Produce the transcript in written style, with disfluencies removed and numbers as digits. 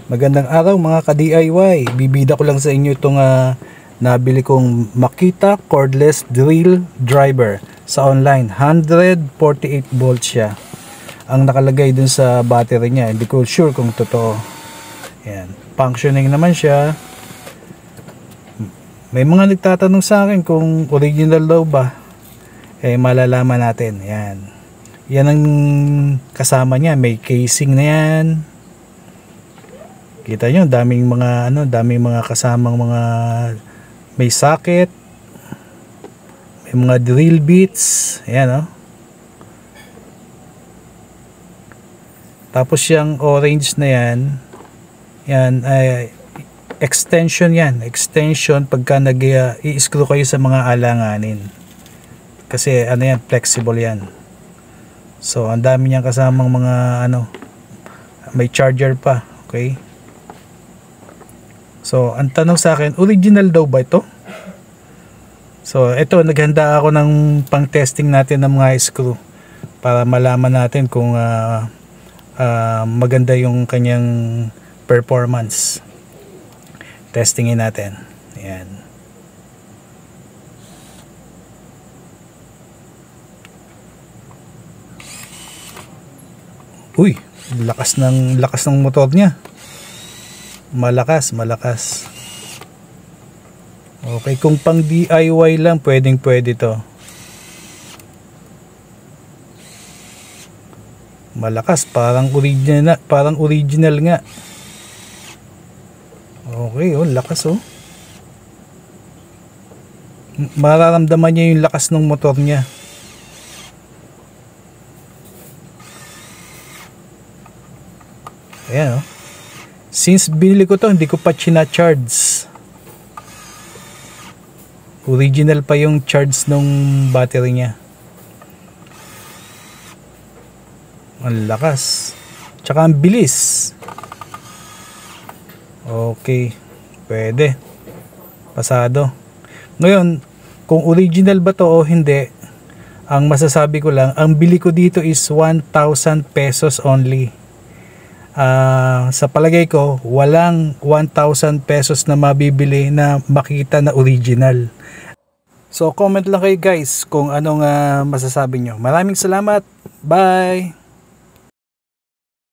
Magandang araw mga ka-DIY. Bibida ko lang sa inyo itong nabili kong Makita cordless drill driver sa online. 148 volts siya. Ang nakalagay dun sa battery niya. Hindi ko sure kung totoo. Ayan. Functioning naman siya. May mga nagtatanong sa akin kung original daw ba. Malalaman natin. Ayan. Yan ang kasama niya. May casing na yan. Kita nyo, daming mga kasamang mga may socket, may mga drill bits, ayan Tapos yung orange na yan ay extension pagka i-screw kayo sa mga alanganin. Kasi yan, flexible yan. So, ang dami niyang kasamang mga may charger pa, okay? So, ang tanong sa akin, original daw ba ito? So, ito, naghanda ako ng pang-testing natin ng mga screw para malaman natin kung maganda yung kanyang performance. Testingin natin. Ayan. Uy, lakas ng motor niya. Malakas. Okay, kung pang DIY lang, pwede to. Malakas, parang original nga. Okay, lakas Mararamdaman niya yung lakas ng motor niya. Ayan Since binili ko to, hindi ko pa charge. Original pa yung charge ng battery niya. Ang lakas. Tsaka ang bilis. Okay. Pwede. Pasado. Ngayon, kung original ba to o hindi, ang masasabi ko lang, ang bili ko dito is 1,000 pesos only. Sa palagay ko, walang 1,000 pesos na mabibili na Makita na original. So, comment lang kayo guys kung anong masasabi nyo. Maraming salamat. Bye!